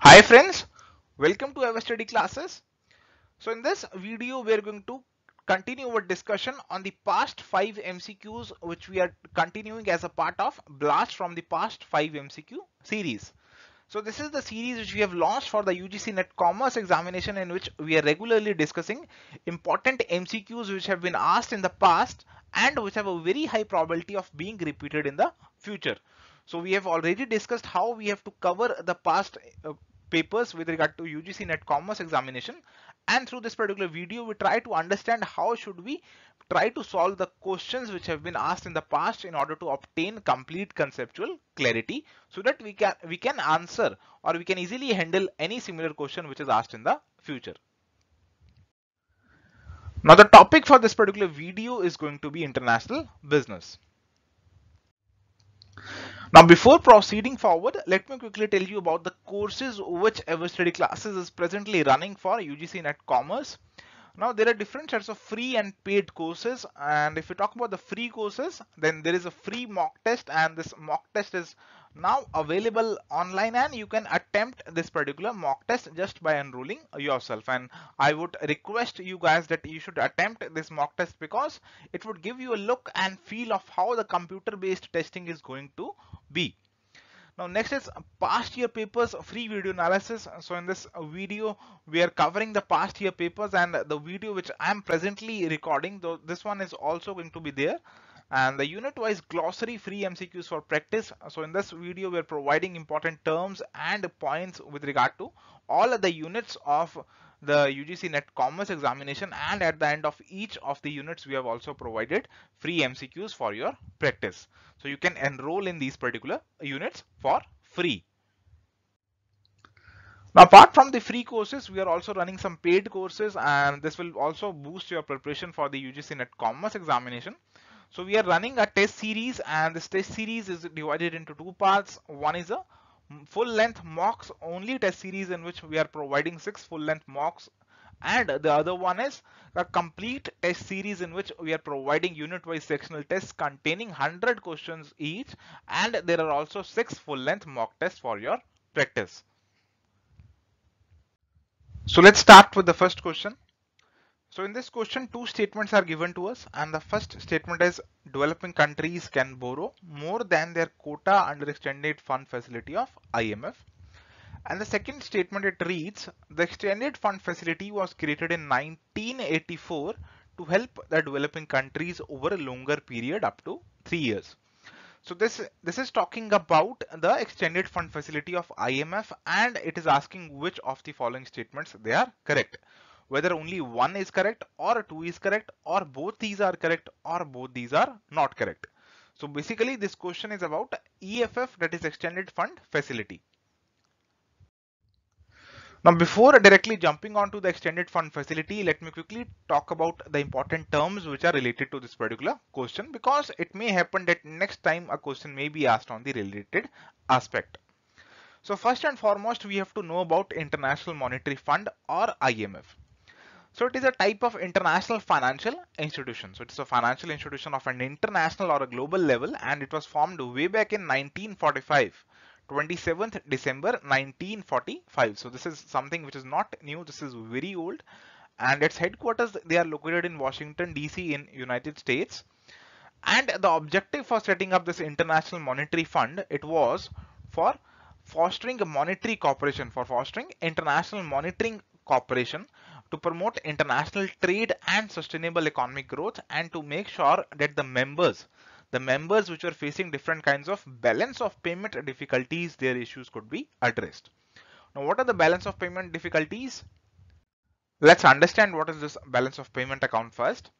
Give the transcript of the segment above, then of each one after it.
Hi friends, welcome to Everstudy Classes. So in this video we are going to continue our discussion on the past 5 MCQs which we are continuing as a part of Blast from the Past 5 MCQ series. So this is the series which we have launched for the UGC Net Commerce Examination, in which we are regularly discussing important MCQs which have been asked in the past and which have a very high probability of being repeated in the future. So we have already discussed how we have to cover the past papers with regard to UGC Net Commerce Examination, and through this particular video we try to understand how should we try to solve the questions which have been asked in the past in order to obtain complete conceptual clarity, so that we can answer or we can easily handle any similar question which is asked in the future. Now the topic for this particular video is going to be international business. Now before proceeding forward, let me quickly tell you about the courses which Everstudy Classes is presently running for UGC Net Commerce. Now there are different sets of free and paid courses, and if we talk about the free courses, then there is a free mock test, and this mock test is now available online, and you can attempt this particular mock test just by enrolling yourself. And I would request you guys that you should attempt this mock test, because it would give you a look and feel of how the computer based testing is going to be. Now next is past year papers free video analysis. So in this video we are covering the past year papers, and the video which I am presently recording, though this one is also going to be there, and the unit wise glossary free MCQs for practice. So in this video we are providing important terms and points with regard to all of the units of the UGC Net Commerce Examination, and at the end of each of the units we have also provided free MCQs for your practice. So you can enroll in these particular units for free. Now apart from the free courses, we are also running some paid courses, and this will also boost your preparation for the UGC Net Commerce Examination. So we are running a test series, and this test series is divided into two parts. One is a full length mocks only test series, in which we are providing 6 full length mocks, and the other one is a complete test series in which we are providing unit wise sectional tests containing 100 questions each, and there are also 6 full length mock tests for your practice. So let's start with the first question. So in this question, two statements are given to us, and the first statement is developing countries can borrow more than their quota under extended fund facility of IMF. And the second statement, it reads, the extended fund facility was created in 1984 to help the developing countries over a longer period up to 3 years. So this is talking about the extended fund facility of IMF, and it is asking which of the following statements they are correct. Whether only one is correct, or two is correct, or both these are correct, or both these are not correct. So basically this question is about EFF, that is extended fund facility. Now before directly jumping onto the extended fund facility, let me quickly talk about the important terms which are related to this particular question, because it may happen that next time a question may be asked on the related aspect. So first and foremost, we have to know about International Monetary Fund, or IMF. So it is a type of international financial institution. So it's a financial institution of an international or a global level, and it was formed way back in 1945. 27th December 1945. So this is something which is not new. This is very old, and its headquarters, they are located in Washington DC in United States. And the objective for setting up this International Monetary Fund, it was for fostering a monetary cooperation, for fostering international monitoring cooperation, to promote international trade and sustainable economic growth, and to make sure that the members which are facing different kinds of balance of payment difficulties, their issues could be addressed. Now what are the balance of payment difficulties? Let's understand what is this balance of payment account first.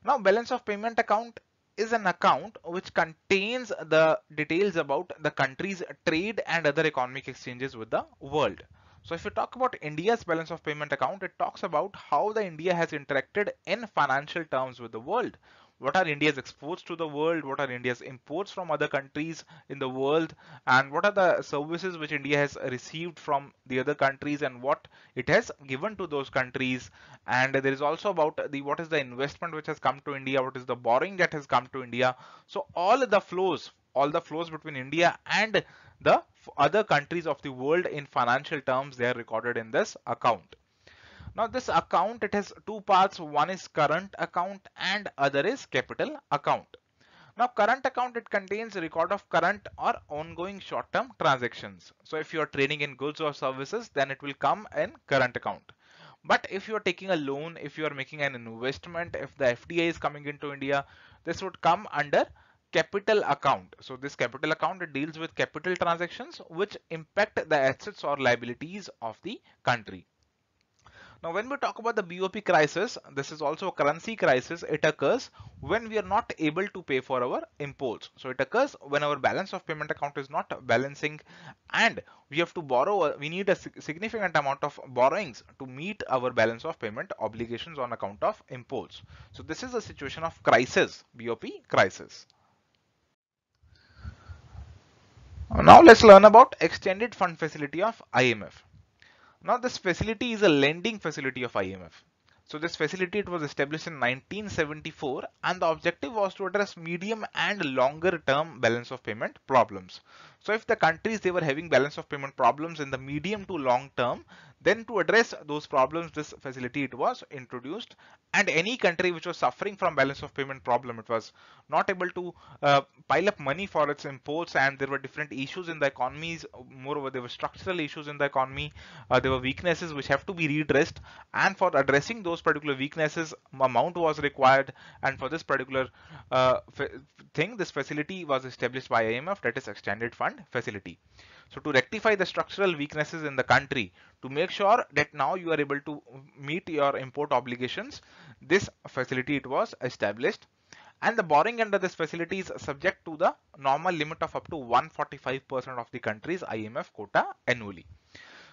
Now balance of payment account is an account which contains the details about the country's trade and other economic exchanges with the world. So if you talk about India's balance of payment account, it talks about how the India has interacted in financial terms with the world. What are India's exports to the world? What are India's imports from other countries in the world? And what are the services which India has received from the other countries, and what it has given to those countries? And there is also about what is the investment which has come to India, what is the borrowing that has come to India. So all the flows between India and the other countries of the world in financial terms. They are recorded in this account. Now this account, it has two parts. One is current account and other is capital account. Now current account, it contains a record of current or ongoing short-term transactions. So if you are trading in goods or services, then it will come in current account. But if you are taking a loan, if you are making an investment, if the FDI is coming into India, this would come under capital account. So this capital account, it deals with capital transactions which impact the assets or liabilities of the country. Now, when we talk about the BOP crisis, this is also a currency crisis. It occurs when we are not able to pay for our imports. So it occurs when our balance of payment account is not balancing and we have to borrow. We need a significant amount of borrowings to meet our balance of payment obligations on account of imports. So this is a situation of crisis, BOP crisis. Now let's learn about extended fund facility of IMF. Now this facility is a lending facility of IMF. So this facility, it was established in 1974 and the objective was to address medium and longer term balance of payment problems. So if the countries, they were having balance of payment problems in the medium to long term, then to address those problems, this facility, it was introduced, and any country which was suffering from balance of payment problem, it was not able to pile up money for its imports, and there were different issues in the economies. Moreover, there were structural issues in the economy. There were weaknesses which have to be redressed, and for addressing those particular weaknesses, amount was required, and for this particular thing, this facility was established by IMF, that is extended fund facility. So to rectify the structural weaknesses in the country, to make sure that now you are able to meet your import obligations, this facility, it was established, and the borrowing under this facility is subject to the normal limit of up to 145% of the country's IMF quota annually.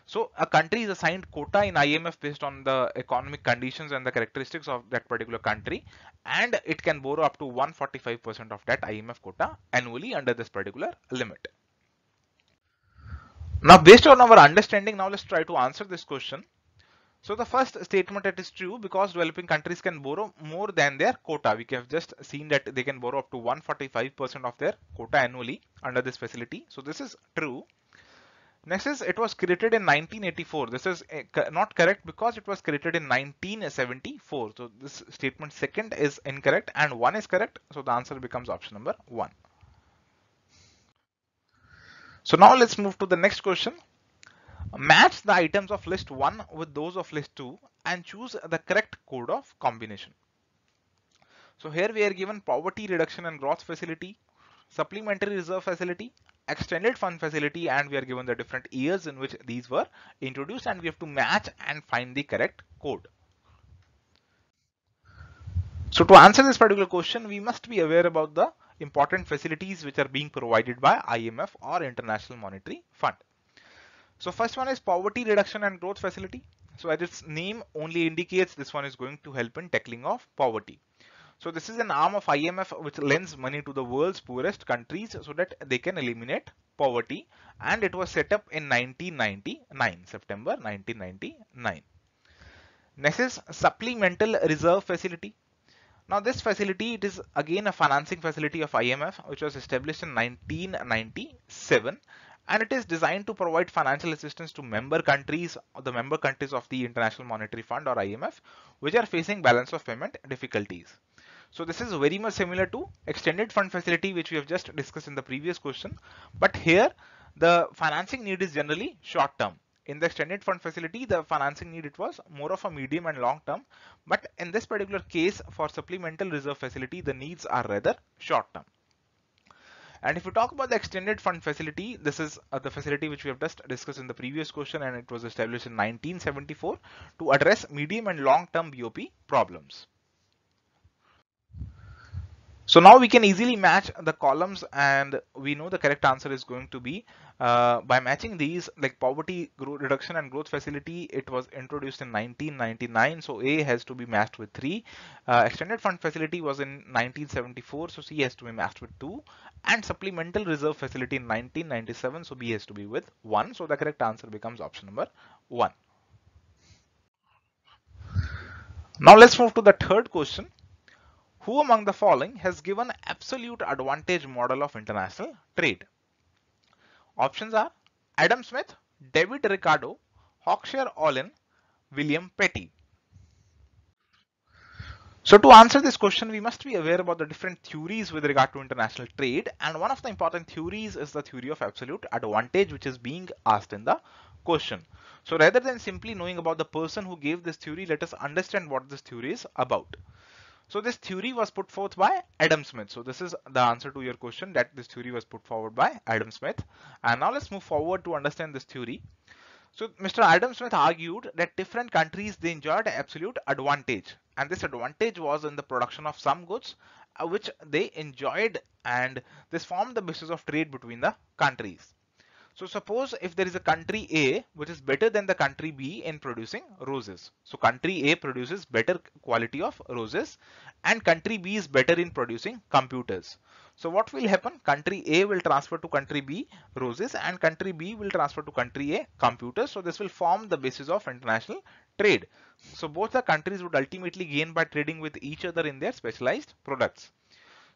So a country is assigned quota in IMF based on the economic conditions and the characteristics of that particular country, and it can borrow up to 145% of that IMF quota annually under this particular limit. Now, based on our understanding, now let's try to answer this question. So the first statement, that is true, because developing countries can borrow more than their quota. We have just seen that they can borrow up to 145% of their quota annually under this facility. So this is true. Next is, it was created in 1984. This is not correct because it was created in 1974. So this statement second is incorrect and one is correct. So the answer becomes option number 1. So now let's move to the next question. Match the items of list 1 with those of list 2 and choose the correct code of combination. So here we are given poverty reduction and growth facility, supplementary reserve facility, extended fund facility, and we are given the different years in which these were introduced, and we have to match and find the correct code. So to answer this particular question, we must be aware about the important facilities which are being provided by IMF or International Monetary Fund. So first one is poverty reduction and growth facility. So as its name only indicates, this one is going to help in tackling of poverty. So this is an arm of IMF which lends money to the world's poorest countries so that they can eliminate poverty, and it was set up in 1999, September 1999. Next is supplemental reserve facility. Now this facility, it is again a financing facility of IMF which was established in 1997, and it is designed to provide financial assistance to member countries, or the member countries of the International Monetary Fund or IMF, which are facing balance of payment difficulties. So this is very much similar to extended fund facility which we have just discussed in the previous question, but here the financing need is generally short term. In the extended fund facility, the financing need, it was more of a medium and long term, but in this particular case for supplemental reserve facility, the needs are rather short term. And if we talk about the extended fund facility, this is the facility which we have just discussed in the previous question, and it was established in 1974 to address medium and long term BOP problems. So now we can easily match the columns, and we know the correct answer is going to be by matching these, like poverty reduction and growth facility, it was introduced in 1999, so A has to be matched with 3. Extended fund facility was in 1974, so C has to be matched with 2, and supplemental reserve facility in 1997, so B has to be with 1. So the correct answer becomes option number 1. Now let's move to the third question. Who among the following has given absolute advantage model of international trade? Options are Adam Smith, David Ricardo, Hawkshire Olin, William Petty. So to answer this question, we must be aware about the different theories with regard to international trade, and one of the important theories is the theory of absolute advantage, which is being asked in the question. So rather than simply knowing about the person who gave this theory, let us understand what this theory is about. So this theory was put forth by Adam Smith. So this is the answer to your question, that this theory was put forward by Adam Smith. And now let's move forward to understand this theory. So Mr. Adam Smith argued that different countries, they enjoyed absolute advantage, and this advantage was in the production of some goods which they enjoyed, and this formed the basis of trade between the countries. So suppose if there is a country A which is better than the country B in producing roses. So country A produces better quality of roses and country B is better in producing computers. So what will happen? Country A will transfer to country B roses and country B will transfer to country A computers. So this will form the basis of international trade. So both the countries would ultimately gain by trading with each other in their specialized products.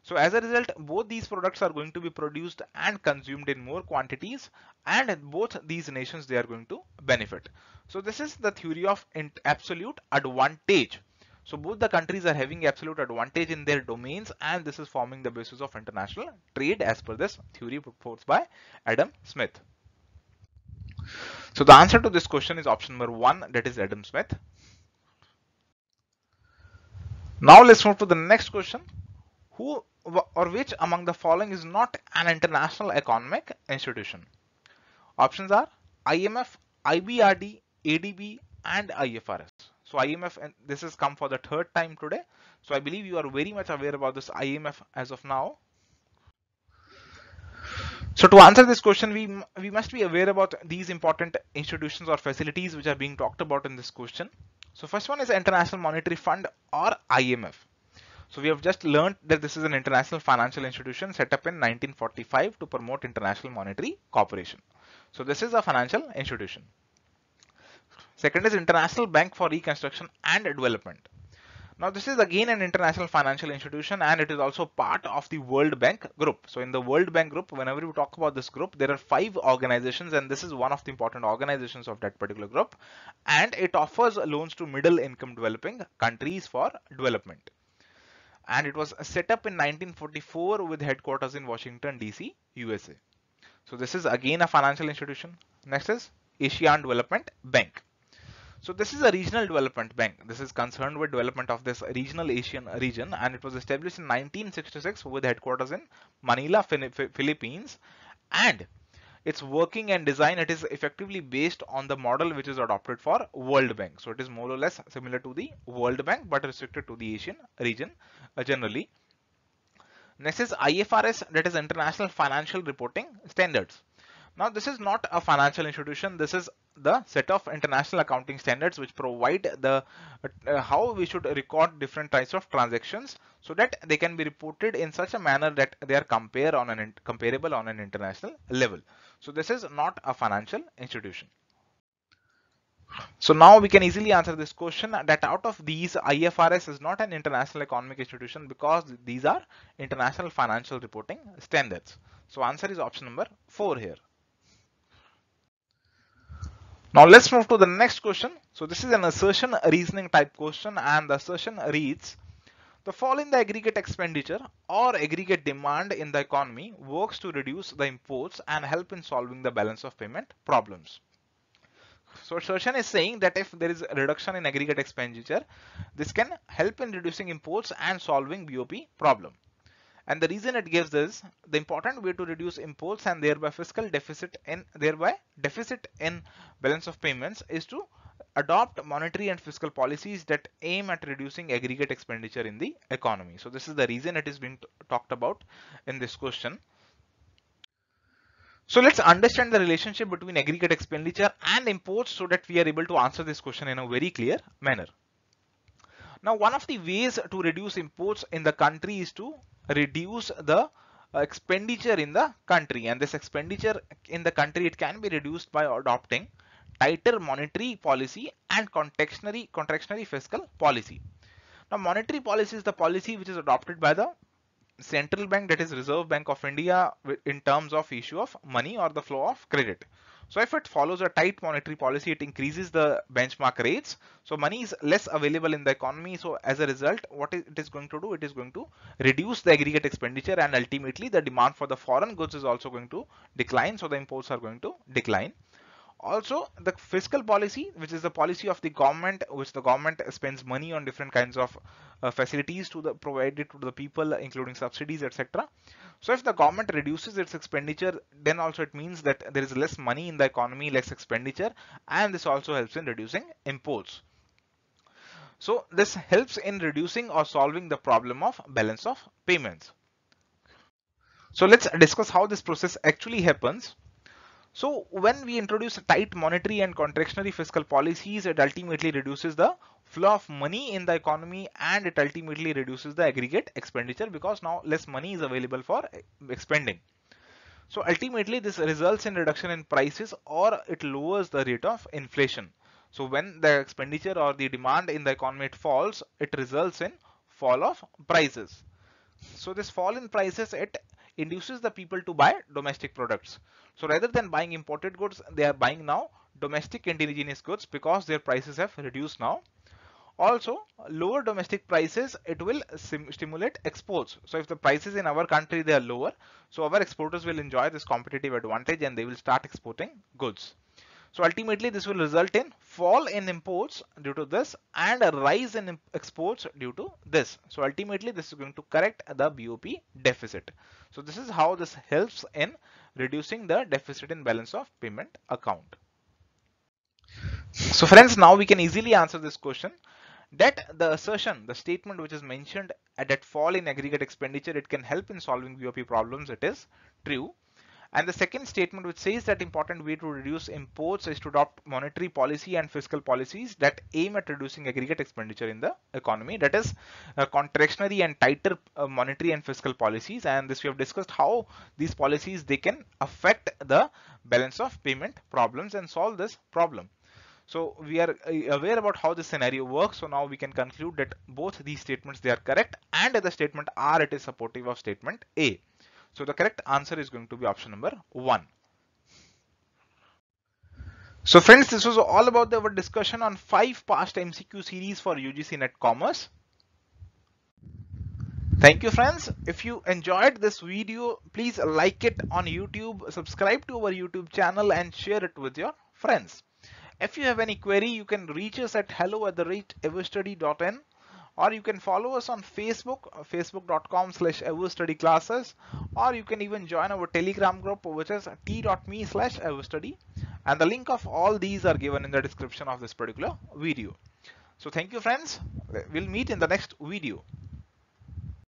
So as a result, both these products are going to be produced and consumed in more quantities, and both these nations, they are going to benefit. So this is the theory of absolute advantage. So both the countries are having absolute advantage in their domains, and this is forming the basis of international trade as per this theory put forth by Adam Smith. So the answer to this question is option number 1, that is Adam Smith. Now let's move to the next question. Who or which among the following is not an international economic institution? Options are IMF, IBRD, ADB, and IFRS. So IMF, and this has come for the third time today. So I believe you are very much aware about this IMF as of now. So to answer this question, we must be aware about these important institutions or facilities which are being talked about in this question. So first one is International Monetary Fund or IMF. So we have just learned that this is an international financial institution set up in 1945 to promote international monetary cooperation. So this is a financial institution. Second is International Bank for Reconstruction and Development. Now this is again an international financial institution, and it is also part of the World Bank group. So in the World Bank group, whenever we talk about this group, there are 5 organizations, and this is one of the important organizations of that particular group, and it offers loans to middle income developing countries for development. And it was set up in 1944 with headquarters in Washington DC, USA. So this is again a financial institution. Next is Asian Development Bank. So this is a regional development bank. This is concerned with development of this regional Asian region, and it was established in 1966 with headquarters in Manila, Philippines, and its working and design, it is effectively based on the model which is adopted for World Bank. So it is more or less similar to the World Bank but restricted to the Asian region generally. Next is IFRS, that is International Financial Reporting Standards. Now this is not a financial institution. This is the set of international accounting standards which provide the how we should record different types of transactions so that they can be reported in such a manner that they are comparable on an international level. So this is not a financial institution. So now we can easily answer this question that out of these, IFRS is not an international economic institution because these are international financial reporting standards. So answer is option number 4 here. Now let's move to the next question. So this is an assertion reasoning type question, and the assertion reads: the fall in the aggregate expenditure or aggregate demand in the economy works to reduce the imports and help in solving the balance of payment problems. So assertion is saying that if there is a reduction in aggregate expenditure, this can help in reducing imports and solving BOP problem. And the reason it gives is the important way to reduce imports and thereby fiscal deficit in balance of payments is to adopt monetary and fiscal policies that aim at reducing aggregate expenditure in the economy. So this is the reason it is being talked about in this question. So let's understand the relationship between aggregate expenditure and imports so that we are able to answer this question in a very clear manner. Now, one of the ways to reduce imports in the country is to reduce the expenditure in the country, and this expenditure in the country, it can be reduced by adopting tighter monetary policy and contractionary fiscal policy. Now, monetary policy is the policy which is adopted by the central bank, that is Reserve Bank of India, in terms of issue of money or the flow of credit. So if it follows a tight monetary policy, it increases the benchmark rates. So money is less available in the economy. So as a result, what it is going to do, it is going to reduce the aggregate expenditure, and ultimately the demand for the foreign goods is also going to decline. So the imports are going to decline. Also, the fiscal policy, which is the policy of the government, which the government spends money on different kinds of facilities to the provided to the people, including subsidies, etc. So if the government reduces its expenditure, then also it means that there is less money in the economy, less expenditure, and this also helps in reducing imports. So this helps in reducing or solving the problem of balance of payments. So let's discuss how this process actually happens. So when we introduce tight monetary and contractionary fiscal policies, it ultimately reduces the flow of money in the economy, and it ultimately reduces the aggregate expenditure because now less money is available for expending. So ultimately this results in reduction in prices, or it lowers the rate of inflation. So when the expenditure or the demand in the economy it falls, it results in fall of prices. So this fall in prices, it induces the people to buy domestic products. So rather than buying imported goods, they are buying now domestic indigenous goods because their prices have reduced now. Also, lower domestic prices, it will stimulate exports. So if the prices in our country they are lower, so our exporters will enjoy this competitive advantage and they will start exporting goods. So ultimately this will result in fall in imports due to this and a rise in exports due to this. So ultimately this is going to correct the BOP deficit. So this is how this helps in reducing the deficit in balance of payment account. So friends, now we can easily answer this question, that the assertion, the statement which is mentioned at that fall in aggregate expenditure, it can help in solving BOP problems, it is true. And the second statement which says that important way to reduce imports is to adopt monetary policy and fiscal policies that aim at reducing aggregate expenditure in the economy, that is contractionary and tighter monetary and fiscal policies. And this we have discussed how these policies they can affect the balance of payment problems and solve this problem. So we are aware about how this scenario works. So now we can conclude that both these statements they are correct, and the statement R, it is supportive of statement A. So the correct answer is going to be option number 1. So friends, this was all about our discussion on 5 past MCQ series for UGC Net Commerce. Thank you friends. If you enjoyed this video, please like it on YouTube, subscribe to our YouTube channel and share it with your friends. If you have any query, you can reach us at hello@everstudy.in, or you can follow us on Facebook, facebook.com/everstudyclasses, or you can even join our Telegram group, which is t.me/everstudy, and the link of all these are given in the description of this particular video. So thank you friends. We'll meet in the next video.